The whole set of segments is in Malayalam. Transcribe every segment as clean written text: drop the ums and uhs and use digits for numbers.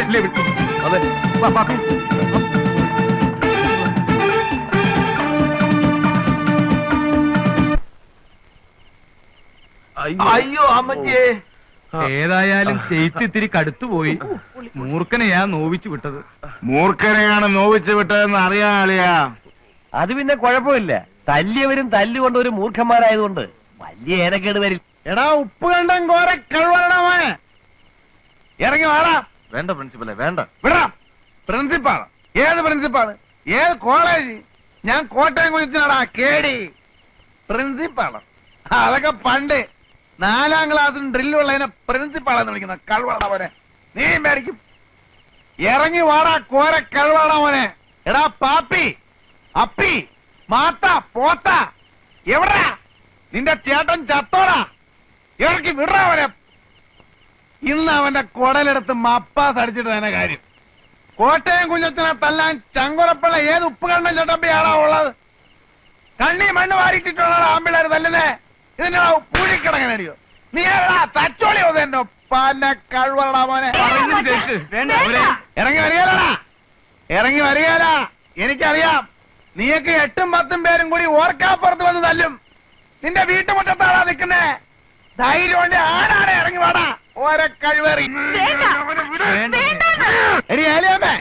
അതെ അയ്യോ അമ്മച്ചേ. ഏതായാലും ചെയ്ത്തിത്തിരി കടുത്തുപോയി. മൂർഖനെയാ നോവിച്ചു വിട്ടത്. മൂർഖനെയാണ് നോവിച്ചു വിട്ടതെന്ന് അറിയാളിയാ. അത് പിന്നെ കുഴപ്പമില്ല. തല്ലിയവരും തല്ലുകൊണ്ട് ഒരു മൂർഖന്മാരായതുകൊണ്ട് വലിയ ഏതക്കേട് വരില്ല. എടാ ഉപ്പ് കണ്ടം കോര കഴിവണമോനെ, ഇറങ്ങി വാടാ. വേണ്ട പ്രിൻസിപ്പലെ വേണ്ട. വിടാ. പ്രിൻസിപ്പാള്? ഏത് പ്രിൻസിപ്പാള്? ഏത് കോളേജ്? ഞാൻ കോട്ടയം കുഞ്ഞിനാടാ കേടി. പ്രിൻസിപ്പാള് അതൊക്കെ പണ്ട് 4ാം ക്ലാസ്സിന് ഡ്രില്ലുള്ളതിനെ പ്രിൻസിപ്പാളെന്ന് വിളിക്കുന്ന കഴിവണ മോനെ. നീ മേടിക്കും. ഇറങ്ങി വാടാ കോര കഴിവണ മോനെ. എടാ പാപ്പി, അപ്പി, മാത്ത, പോത്ത, എവിടാ നിന്റെ ചേട്ടൻ? ചത്തോടാ. ഇറക്കി വിടാ അവനെ. ഇന്ന് അവന്റെ കുടലെടുത്ത് മപ്പാസ് അടിച്ചിട്ട് തന്നെ കാര്യം. കോട്ടയം കുഞ്ഞത്തിനെ തല്ലാൻ ചങ്കുറപ്പുള്ള ഏത് ഉപ്പ് കണ്ണൻ ചട്ടമ്പിയാണോ ഉള്ളത്? കണ്ണി മണ്ണ് വാരിട്ടിട്ടുള്ള ആമ്പിള്ളേർ തല്ലുന്നേ. ഇതിന്റെ പൂഴിക്കിടങ്ങനടിയോ? നീ എവിടാ തച്ചോളി എന്റെ പല കഴിവടാ മോനെ. ഇറങ്ങി വരികയല്ലടാ, ഇറങ്ങി വരികയല്ല. എനിക്കറിയാം നീയൊക്കെ 8ഉം 10ഉം പേരും കൂടി ഓർക്കാപ്പുറത്ത് വന്ന് തല്ലും. നിന്റെ വീട്ടുമുറ്റത്താണാ നിൽക്കുന്നേ. ധൈര്യം കൊണ്ട് ആരാണ് ഇറങ്ങി വാടാ ഓരോ കഴിവേറി. എടി ഏലിയമ്മേ,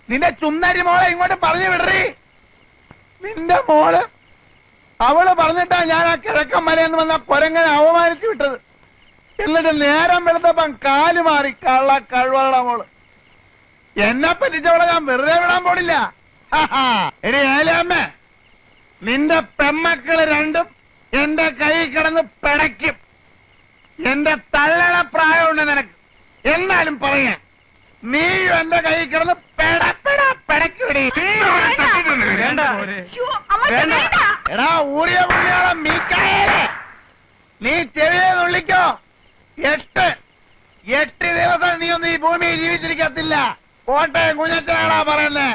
നിന്റെ ചുന്നരി മോളെ ഇങ്ങോട്ട് പറഞ്ഞു വിടറി. നിന്റെ മോള് അവള് പറഞ്ഞിട്ടാ ഞാൻ ആ കിഴക്കൻ മലയെന്ന് വന്ന കൊരങ്ങനെ അവമാനിച്ചു വിട്ടത്. എന്നിട്ട് നേരം വെളുത്തപ്പം കാല് മാറി. കള്ള കഴിവുള്ള മോള്. എന്നെ പറ്റിച്ചവളെ ഞാൻ വെറുതെ വിടാൻ പോണില്ല. എടി ഏലിയമ്മേ, നിന്റെ പെമ്മക്കള് രണ്ടും എന്റെ കൈ കിടന്ന് പിടയ്ക്കും. എന്റെ തള്ളണ പ്രായമുണ്ട് നിനക്ക്. എന്നാലും പറയാ, നീയും എന്റെ കൈ കിടന്ന് പിടയ്ക്കൂടി. എടാ ഊറിയ പുണ്യാളം മീക്കായേലേ, നീ ചെവിയെ നുള്ളിക്കോ. 8 ദിവസം നീ ഒന്നും ഈ ഭൂമിയിൽ ജീവിച്ചിരിക്കത്തില്ല. കോട്ടയം കുഞ്ഞച്ചനാടാ പറയുന്നേ.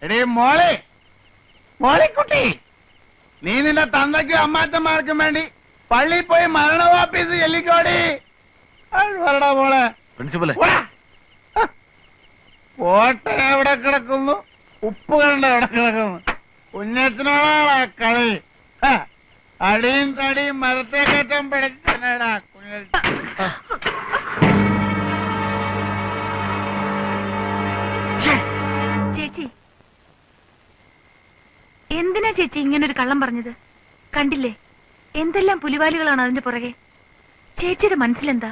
എടീ മോളെ, മോളിക്കുട്ടി, നീ നിന്റെ തന്തയ്ക്കും അമ്മാച്ചന്മാർക്കും വേണ്ടി പള്ളിയിൽ പോയി മരണവാപ്പീസ് ചെല്ലിക്കോടി. വരടാ മോളെ. പ്രിൻസിപ്പലെ കോട്ട എവിടെ കിടക്കുന്നു, ഉപ്പ് കണ്ട എവിടെ കിടക്കുന്നു? കുഞ്ഞച്ചനോടാ കളി. അടിയും തടിയും മരത്തെ കയറ്റം പിടിച്ചടാ കുഞ്ഞ. ചേച്ചി, എന്തിനാ ചേച്ചി ഇങ്ങനൊരു കള്ളം പറഞ്ഞത്? കണ്ടില്ലേ എന്തെല്ലാം പുലിവാലികളാണ് അതിന്റെ പുറകെ. ചേച്ചിയുടെ മനസ്സിലെന്താ?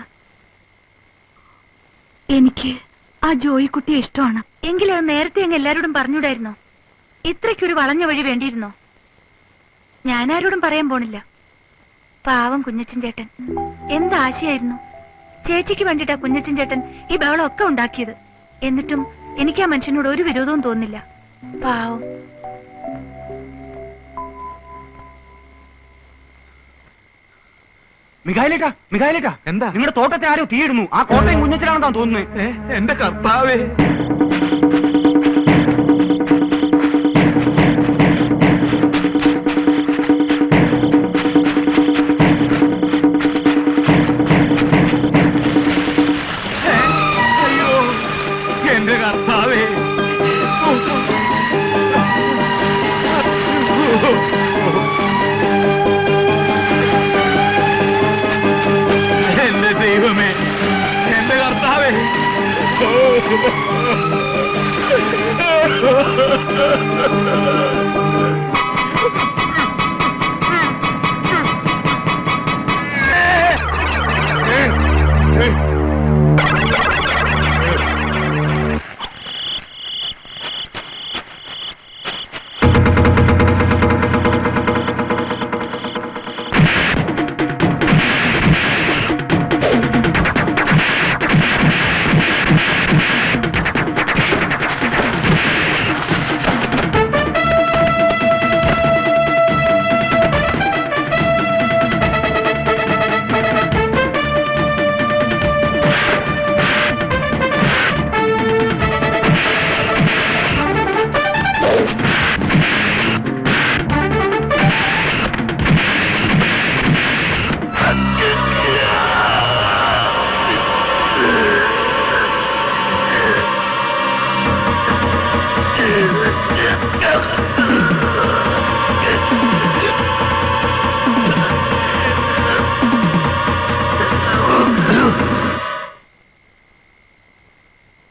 എനിക്ക് ആ ജോയിക്കുട്ടിയെ ഇഷ്ടമാണ്. എങ്കിലും അത് നേരത്തെ അങ്ങ് എല്ലാരോടും പറഞ്ഞൂടായിരുന്നോ? ഇത്രയ്ക്കൊരു വളഞ്ഞ വഴി വേണ്ടിയിരുന്നോ? ഞാനാരോടും പറയാൻ പോണില്ല. പാവം കുഞ്ഞച്ചൻ ചേട്ടൻ എന്താശയായിരുന്നു. ചേച്ചിക്ക് വേണ്ടിട്ടാ കുഞ്ഞച്ചൻ ചേട്ടൻ ഈ ബഹളമൊക്കെ ഉണ്ടാക്കിയത്. എന്നിട്ടും എനിക്ക് ആ മനുഷ്യനോട് ഒരു വിരോധവും തോന്നില്ല. പാവം. മിഖായിലേക്കാ, മിഖായിലേക്കാ, എന്താ? നിങ്ങളുടെ തോട്ടത്തെ ആരോ തീയിടുന്നു. ആ കോട്ടയം കുഞ്ഞച്ചനാണെന്നാ തോന്നുന്നത്. എന്റെ കർത്താവേ. അയ്യോ എന്റെ കർത്താവേ. എന്റെ ദൈവമേ, എന്റെ കർത്താവേ.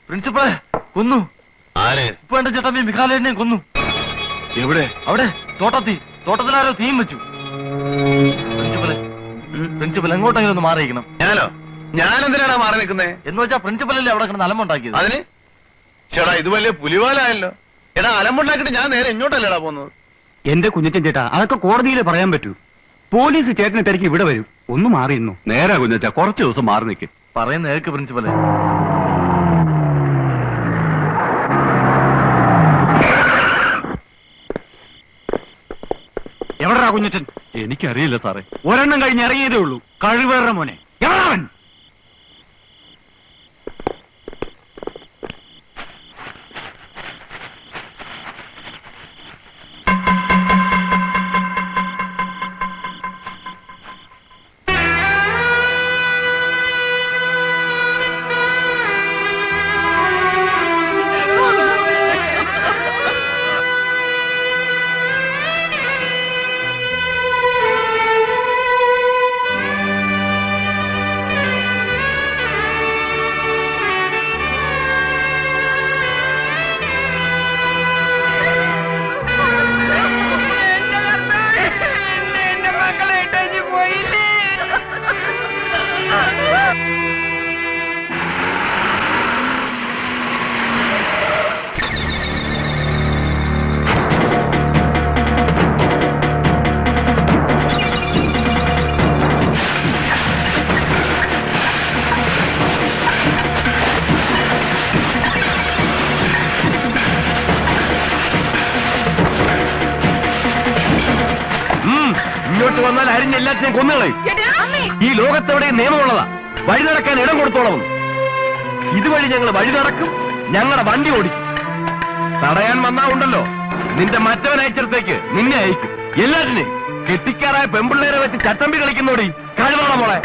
പ്രിൻസിപ്പളെ കൊന്നു. ആരെ? ഇപ്പൊ എന്റെ ചേട്ടമ്മയും മിഖാലേനെയും കൊന്നു. എവിടെ? അവിടെ തോട്ടത്തിലാരോ തീയും വെച്ചു. പ്രിൻസിപ്പൽ എങ്ങോട്ടെങ്കിലും ഒന്ന് മാറിയിരിക്കണം. ഞാനോ? ഞാനെന്തിനാണ് മാറി നിൽക്കുന്നേ? എന്ന് വെച്ചാ പ്രിൻസിപ്പലല്ലേ അവിടെ കിടന്ന് അലമ്പുണ്ടാക്കിയത്. അതിന് ചേട്ടാ ഇത് വലിയ പുലിവാലായല്ലോ. എടാ അലമ്പുണ്ടാക്കിട്ട് ഞാൻ നേരെ ഇങ്ങോട്ടല്ലേടാ പോകുന്നത്. എന്റെ കുഞ്ഞച്ചൻ ചേട്ടാ, അതൊക്കെ കോടതിയിലെ പറയാൻ പറ്റൂ. പോലീസ് ചേട്ടനെ തിരക്കി ഇവിടെ വരും. ഒന്ന് മാറിയിരുന്നു. നേരാ കുഞ്ഞച്ചാ, കുറച്ച് ദിവസം മാറി നിൽക്കും. പറയുന്ന കേൾക്ക് പ്രിൻസിപ്പലെ. എവിടാ കുഞ്ഞച്ചൻ? എനിക്കറിയില്ല സാറേ. ഒരെണ്ണം കഴിഞ്ഞ് ഇറങ്ങിയതേ ഉള്ളൂ. കഴിവേറെ മോനെ. എവിടാവൻ? ഇങ്ങോട്ട് വന്നാൽ അരിഞ്ഞ എല്ലാത്തിനെയും കൊന്നുകളെ. ഈ ലോകത്തെവിടെ നിയമമുള്ളതാ. വഴി നടക്കാൻ ഇടം കൊടുത്തോളം. ഇതുവഴി ഞങ്ങൾ വഴി നടക്കും, ഞങ്ങളുടെ വണ്ടി ഓടിക്കും. തടയാൻ വന്നാ ഉണ്ടല്ലോ, നിന്റെ മറ്റവൻ അയച്ചിടത്തേക്ക് നിന്നെ അയക്കും. എല്ലാറ്റിനെയും കെട്ടിക്കാറായ പെമ്പിള്ളേരെ വെച്ച് ചട്ടമ്പി കളിക്കുന്നോടി. കഴിവാണോ മോളെ?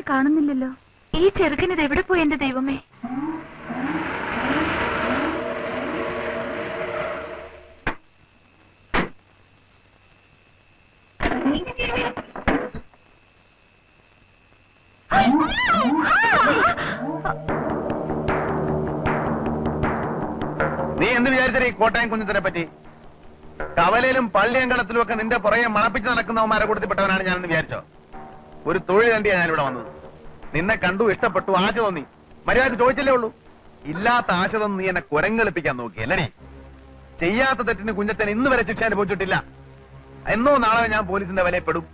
കാണുന്നില്ലല്ലോ. ഈ ചെറുക്കനത് എവിടെ പോയി എന്റെ ദൈവമേ? നീ എന്ത് വിചാരിച്ചേ ഈ കോട്ടയം കുഞ്ഞത്തിനെ പറ്റി? കവലയിലും പള്ളിയങ്കണത്തിലും ഒക്കെ നിന്റെ പുറകെ മണപ്പിച്ച് നടക്കുന്നവന്മാരെ കൊടുത്തിപ്പെട്ടവനാണ് ഞാനെന്ന് വിചാരിച്ചോ? ഒരു തൊഴിൽ കണ്ടിയാണ് ഞാനിവിടെ വന്നത്. നിന്നെ കണ്ടു, ഇഷ്ടപ്പെട്ടു, ആശ തോന്നി. മര്യാദക്ക് ചോദിച്ചല്ലേ ഉള്ളൂ. ഇല്ലാത്ത ആശ തോന്നി നീ എന്നെ കുരങ്ങളിപ്പിക്കാൻ നോക്കി അല്ലേ? ചെയ്യാത്ത തെറ്റിന് കുഞ്ഞച്ചൻ ഇന്ന് വരെ ശിക്ഷ അനുഭവിച്ചിട്ടില്ല. എന്നോ നാളെ ഞാൻ പോലീസിന്റെ വിലപ്പെടും.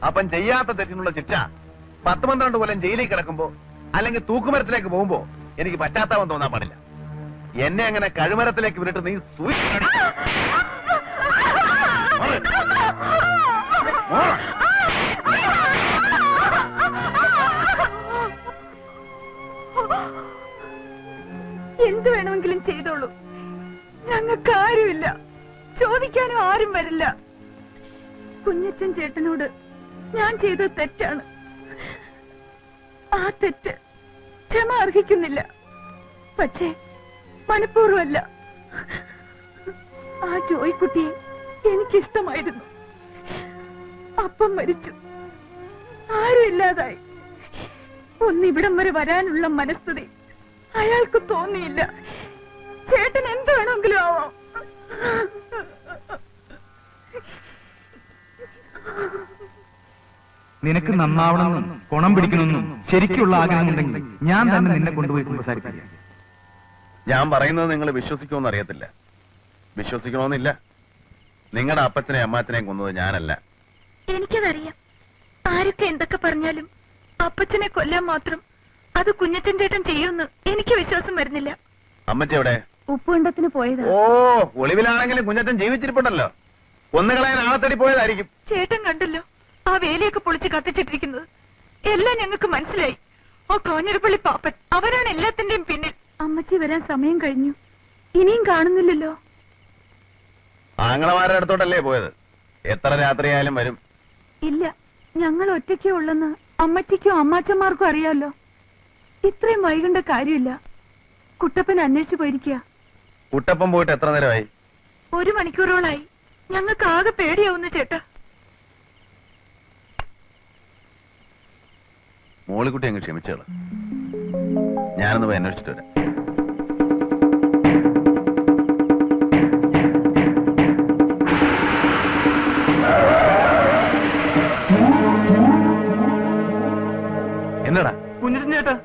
അപ്പം ചെയ്യാത്ത തെറ്റിനുള്ള ശിക്ഷ 10-12 കൊല്ലം ജയിലിൽ കിടക്കുമ്പോ അല്ലെങ്കിൽ തൂക്കുമരത്തിലേക്ക് പോകുമ്പോ എനിക്ക് പശ്ചാത്താപം തോന്നാൻ പാടില്ല. എന്നെ അങ്ങനെ കഴുമരത്തിലേക്ക് വിട്ടിട്ട് നീ എന്ത് വേണമെങ്കിലും ചെയ്തോളൂ. ഞങ്ങൾക്ക് ആരുമില്ല, ചോദിക്കാനും ആരും വരില്ല. കുഞ്ഞച്ചൻ ചേട്ടനോട് ഞാൻ ചെയ്ത തെറ്റാണ്. ആ തെറ്റ് ക്ഷമ അർഹിക്കുന്നില്ല. പക്ഷേ മനഃപൂർവ്വമല്ല. ആ ജോയിക്കുട്ടിയെ എനിക്കിഷ്ടമായിരുന്നു. അപ്പം മരിച്ചു, ആരും ഇല്ലാതായി. ഒന്നിവിടം വരെ വരാനുള്ള മനസ്ഥിതി അയാൾക്ക് തോന്നിയില്ല. ചേട്ടൻ എന്ത് വേണമെങ്കിലും ആവാം. നിനക്ക് നന്നാവണമെന്നും ഗുണം പിടിക്കണമെന്നും ശരിക്കുള്ള ആഗ്രഹമുണ്ടെങ്കിൽ ഞാൻ തന്നെ നിന്നെ കൊണ്ടുപോയി സംസാരിക്കാം. ഞാൻ പറയുന്നത് നിങ്ങൾ വിശ്വസിക്കുമെന്ന് അറിയത്തില്ല. വിശ്വസിക്കണമെന്നില്ല. നിങ്ങളുടെ അപ്പച്ചനെയും അമ്മാച്ചനെയും കൊന്നത് ഞാനല്ല. എനിക്കതറിയാം. ആരൊക്കെ എന്തൊക്കെ പറഞ്ഞാലും അപ്പച്ചനെ കൊല്ലാൻ മാത്രം അത് കുഞ്ഞച്ചൻ ചേട്ടൻ ചെയ്യുമെന്ന് എനിക്ക് വിശ്വാസം വരുന്നില്ല. അമ്മച്ചി എവിടെ? ഉപ്പുണ്ടത്തിന് പോയതാ. ഓ, ഒളിവിലാണെങ്കിലും കുഞ്ഞച്ചൻ ജീവിച്ചിരിപ്പുണ്ടല്ലോ. കൊന്നുകളയാൻ ആളെ തേടി പോയതായിരിക്കും. ചേട്ടൻ കണ്ടല്ലോ ആ വേലിയൊക്കെ പൊളിച്ച് കത്തിച്ചിട്ടിരിക്കുന്നത്. എല്ലാം ഞങ്ങൾക്ക് മനസ്സിലായി. ആ കോഞ്ഞിരപ്പള്ളി പാപ്പൻ അവരാണ് എല്ലാത്തിന്റെയും പിന്നിൽ. അമ്മച്ചി വരാൻ സമയം കഴിഞ്ഞു. ഇനിയും കാണുന്നില്ലല്ലോ. ആങ്ങളമാരുടെ അടുത്തോട്ടല്ലേ പോയത്? എത്ര രാത്രിയായാലും വരും. ഇല്ല, ഞങ്ങൾ ഒറ്റയ്ക്കേ ഉള്ളെന്ന് അമ്മച്ചിക്കോ അമ്മാച്ചന്മാർക്കും അറിയാലോ. ഇത്രയും വൈകേണ്ട കാര്യമില്ല. കുട്ടപ്പൻ അന്വേഷിച്ചു പോയിരിക്കുക. കുട്ടപ്പം പോയിട്ട് എത്ര നേരമായി? 1 മണിക്കൂറോളായി. ഞങ്ങൾക്ക് ആകെ പേടിയാവുന്നു ചേട്ടാ. മോളിക്കുട്ടി അങ്ങ് ക്ഷമിച്ചോളൂ. ഞാനൊന്ന് പോയി അന്വേഷിച്ചിട്ട് വരാം. എന്നടാ? കുഞ്ഞിരൻ ചേട്ടാ,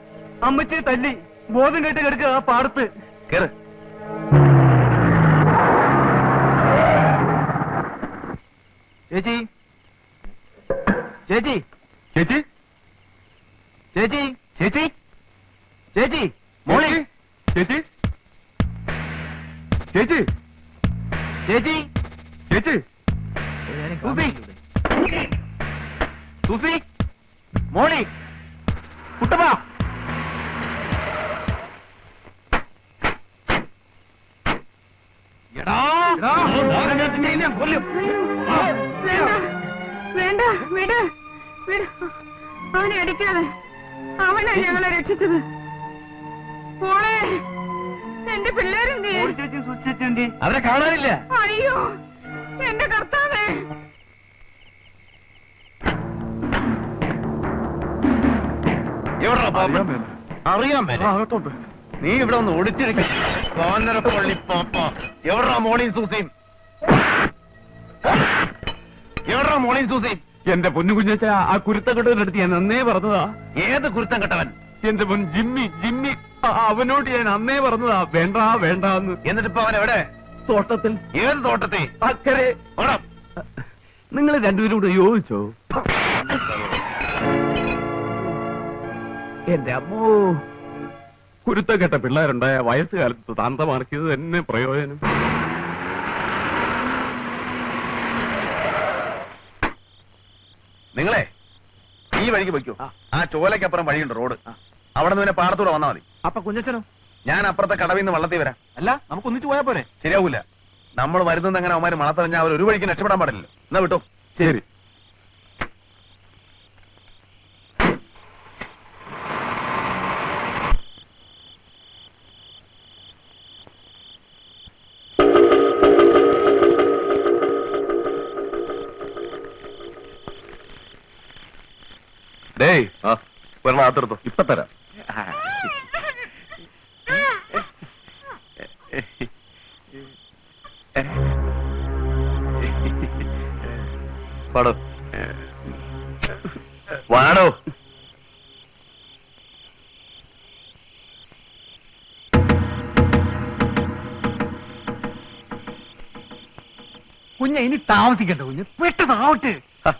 അമ്മച്ചിയെ തല്ലി ബോധം കേട്ട് കിടക്കുക ആ പാടത്ത്. കേറ്. ചേച്ചി, ചേച്ചി, ചേച്ചി, ചേച്ചി, ചേച്ചി, ചേച്ചി, മോളി, ചേച്ചി, ചേച്ചി, ചേച്ചി, ചേച്ചി, സൂസി, സൂസി, മോളി, കുട്ടപ്പ. വേണ്ട, വിട്, വിട്. അവനെ അടിക്കാതെ. അവനാ ഞങ്ങളെ രക്ഷിച്ചത്. മോളെ, എന്റെ പിള്ളേരെന്തേ? അവരെ കാണാനില്ല. അയ്യോ, എന്റെ കർത്താവേ. അറിയാൻ മേലെ. നീ ഇവിടെ ഒന്ന് ഒളിച്ചിരിക്കും. കോന്നരപ്പള്ളി പാപ്പ. എവിടാ മോളിയും സൂസിയും? എവിടാ മോളിയും സൂസിയും? എന്റെ പൊന്നു കുഞ്ഞച്ച, ആ കുരുത്തക്കെട്ടവന്റെ അടുത്ത് ഞാൻ അന്നേ പറഞ്ഞതാ. ഏത് കുരുത്തം കെട്ടവൻ? എന്റെ പൊൻ ജിമ്മി, ജിമ്മി. അവനോട് ഞാൻ അന്നേ പറഞ്ഞതാ വേണ്ട വേണ്ടെന്ന്. എന്നിട്ടിപ്പോ അവൻ എവിടെ? തോട്ടത്തിൽ. ഏത് തോട്ടത്തിൽ? അക്കരെ. നിങ്ങൾ രണ്ടുപേരും കൂടെ യോജിച്ചോ? എന്റെ അമ്മോ, കുരുത്തക്കെട്ട പിള്ളേരുണ്ടായ വയസ്സുകാലത്ത് താന്തമാർക്കിയത് തന്നെ പ്രയോജനം. നിങ്ങളെ ഈ വഴിക്ക് വയ്ക്കൂ. ആ ചോലയ്ക്കപ്പുറം വഴിയുണ്ട്, റോഡ്. അവിടെ നിന്ന് പിന്നെ പാടത്തൂടെ വന്നാൽ മതി. അപ്പൊ കുഞ്ഞച്ചനോ? ഞാൻ അപ്പുറത്തെ കടവിൽ നിന്ന് വള്ളത്തിൽ വരാം. അല്ല, നമുക്ക് ഒന്നിച്ചു പോയാ പോരെ? ശരിയാവൂല. നമ്മൾ വരുന്നത് എങ്ങനെ അവന്മാര് മണത്തറിഞ്ഞാൽ അവർ ഒരു വഴിക്ക് രക്ഷപ്പെടാൻ പാടില്ല. എന്നാ വിട്ടോ. ശരി. ഡേയ്, ഒരെണ്ണം അകത്തെടുത്തോ. ഇപ്പൊ തരാം. പാടോ, വാടോ. കുഞ്ഞ ഇനി താമസിക്കണ്ട കുഞ്ഞ്, പെട്ടെന്നാവട്ടെ.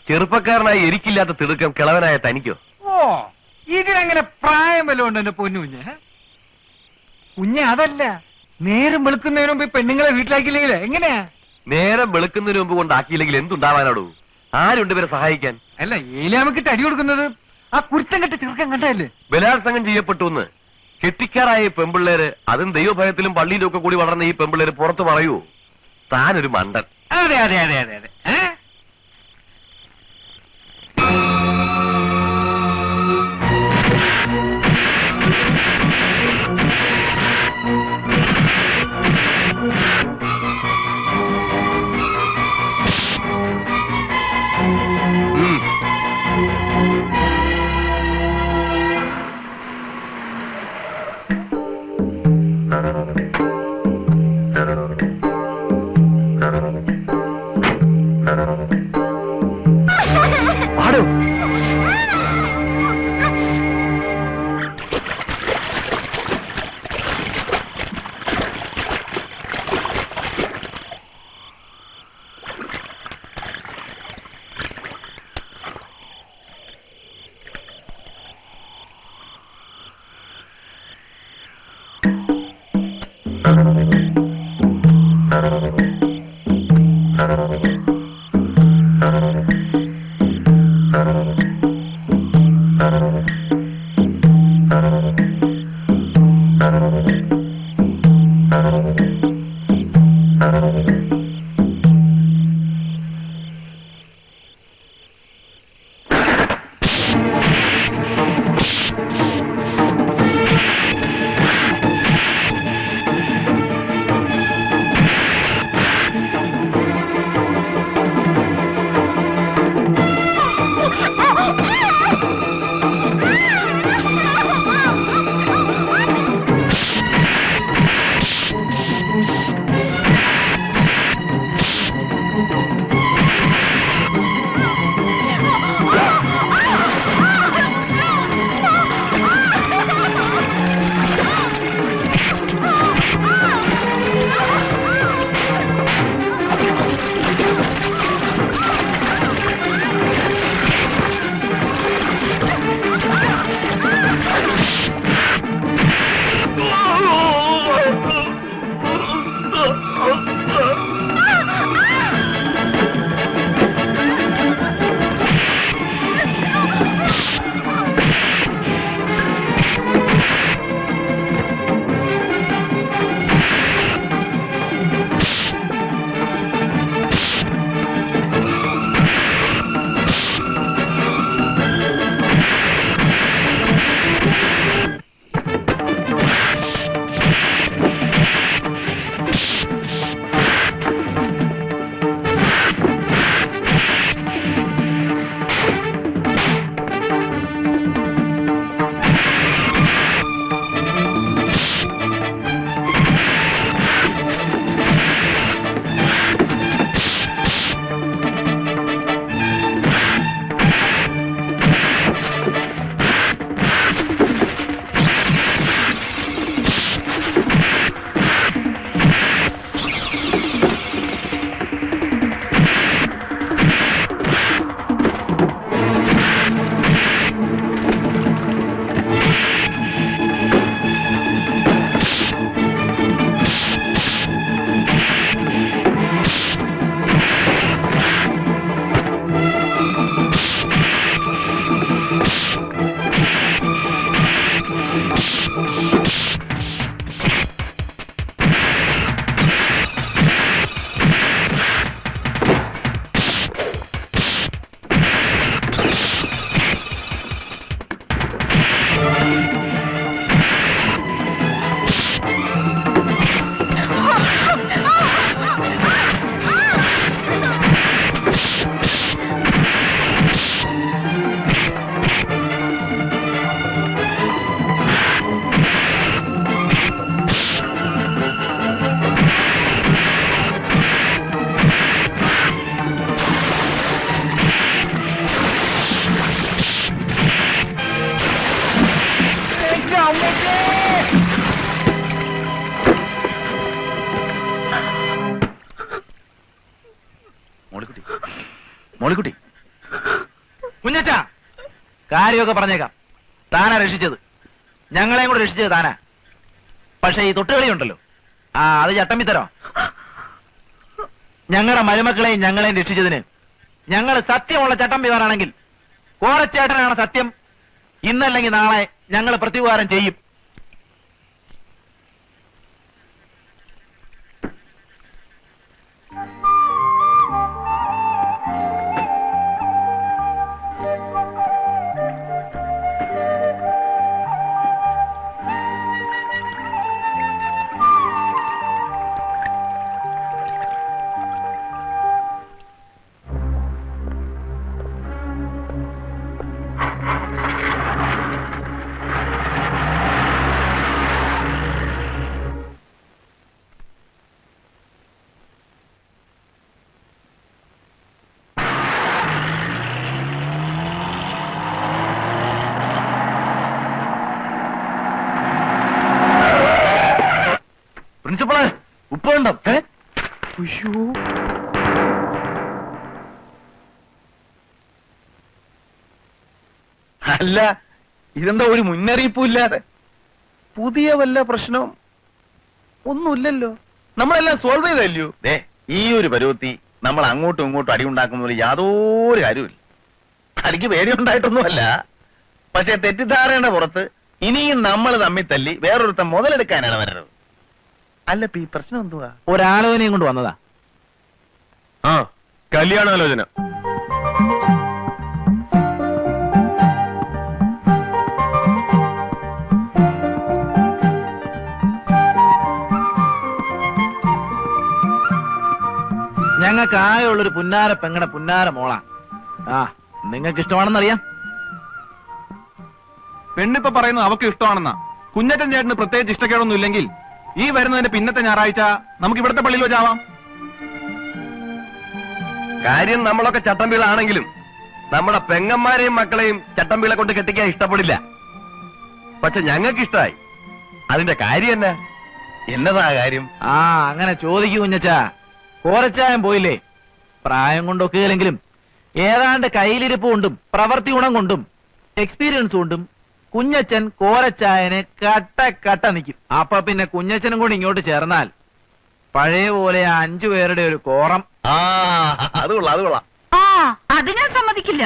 ചെറുപ്പക്കാരനായി എരിക്കില്ലാത്ത തിടുക്കം കിളവനായ തനിക്കോ? ഓ, ഇതിനങ്ങനെ പ്രായം വല്ലതും ഉണ്ട് എന്റെ പൊന്നു കുഞ്ഞ്? കുഞ്ഞ് അതല്ല, നേരം വെളുക്കുന്നതിന് മുമ്പ് പെണ്ണുങ്ങളെ വീട്ടിലാക്കിയില്ലെങ്കിൽ എങ്ങനെയാ? നേരം വെളുക്കുന്നതിന് മുമ്പ് കൊണ്ടാക്കിയില്ലെങ്കിൽ എന്തുണ്ടാവാനോടൂ? ആരുണ്ട് ഇവരെ സഹായിക്കാൻ? അല്ല, ഏലാമക്കിട്ട് അടി കൊടുക്കുന്നത് ആ കുരുത്തം കെട്ട ചെറുക്കൻ കണ്ടല്ലേ? ബലാത്സംഗം ചെയ്യപ്പെട്ടു എന്ന് കെട്ടിക്കാറായ ഈ പെമ്പിള്ളേര്, അതും ദൈവഭയത്തിലും പള്ളിയിലും ഒക്കെ കൂടി വളർന്ന ഈ പെമ്പിള്ളേര് പുറത്തു പറയൂ താനൊരു മണ്ടൻ? അതെ അതെ അതെ അതെ അതെ. ആ മോളിക്കുട്ടി കുഞ്ഞച്ചാ, കാര്യമൊക്കെ പറഞ്ഞേക്കാം. താനാ രക്ഷിച്ചത്, ഞങ്ങളെയും കൂടെ രക്ഷിച്ചത് താനാ. പക്ഷെ ഈ തൊട്ടുകളി ഉണ്ടല്ലോ, അത് ചട്ടമ്പിത്തരോ. ഞങ്ങളുടെ മരുമക്കളെയും ഞങ്ങളെയും രക്ഷിച്ചതിന് ഞങ്ങൾ സത്യമുള്ള ചട്ടമ്പിമാരാണെങ്കിൽ കോരച്ചേട്ടനാണ് സത്യം. ഇന്നല്ലെങ്കിൽ നാളെ ഞങ്ങൾ പ്രത്യുപകാരം ചെയ്യും. പ്രിൻസിപ്പളെ, ഉപ്പുണ്ടോ? അല്ല, ഇതെന്താ ഒരു മുന്നറിയിപ്പും ഇല്ലാതെ? പുതിയ വല്ല പ്രശ്നവും ഒന്നുമില്ലല്ലോ. നമ്മളെല്ലാം സോൾവ് ചെയ്തല്ലോ. ദേ ഈ ഒരു പരുവത്തി നമ്മൾ അങ്ങോട്ടും ഇങ്ങോട്ടും അടി ഉണ്ടാക്കുന്നതിൽ യാതൊരു കാര്യമില്ല. അടിക്ക് പേടിയുണ്ടായിട്ടൊന്നുമല്ല, പക്ഷെ തെറ്റിദ്ധാരണയുടെ പുറത്ത് ഇനിയും നമ്മൾ തമ്മിൽ തല്ലി വേറൊരുത്തൻ മുതലെടുക്കാനാണ് വരരുത്. അല്ല ഈ പ്രശ്നം എന്തുവാ? ഒരാലോചനയും കൊണ്ട് വന്നതാ. ആ, കല്യാണാലോചന. ഞങ്ങൾക്ക് ആയുള്ളൊരു പുന്നാര പെങ്ങടെ പുന്നാര മോളാ. ആ, നിങ്ങൾക്ക് ഇഷ്ടമാണെന്നറിയാം. പെണ്ണിപ്പോ പറയുന്നത് അവക്ക് ഇഷ്ടമാണെന്നാ. കുഞ്ഞറ്റൻ ചേട്ടന് പ്രത്യേകിച്ച് ഇഷ്ടക്കേടൊന്നും ഇല്ലെങ്കിൽ ഈ വരുന്നതിന്റെ പിന്നത്തെ ഞായറാഴ്ച നമുക്ക് ഇവിടുത്തെ പള്ളിയിൽ വെച്ചാവാം. കാര്യം നമ്മളൊക്കെ ചട്ടമ്പികളാണെങ്കിലും നമ്മുടെ പെങ്ങന്മാരെയും മക്കളെയും ചട്ടമ്പികളെ കൊണ്ട് കെട്ടിക്കാൻ ഇഷ്ടപ്പെടില്ല. പക്ഷെ ഞങ്ങൾക്ക് ഇഷ്ടമായി. അതിന്റെ കാര്യം എന്നാ? എന്നതാ കാര്യം? ആ, അങ്ങനെ ചോദിക്കൂ കുഞ്ഞച്ചാ. കോരച്ചായം പോയില്ലേ? പ്രായം കൊണ്ടൊക്കെയില്ലെങ്കിലും ഏതാണ്ട് കയ്യിലിരിപ്പ് കൊണ്ടും പ്രവൃത്തി ഗുണം കൊണ്ടും എക്സ്പീരിയൻസ് കൊണ്ടും കുഞ്ഞച്ചൻ കോരച്ചായനെ കട്ട നിൽക്കും. അപ്പൊ പിന്നെ കുഞ്ഞച്ചനും കൂടി ഇങ്ങോട്ട് ചേർന്നാൽ പഴയ പോലെ 5 പേരുടെ ഒരു കോറം. ആ, അത് കൊള്ളാം, അത് കൊള്ളാം. ആ, അത് ഞാൻ സമ്മതിക്കില്ല.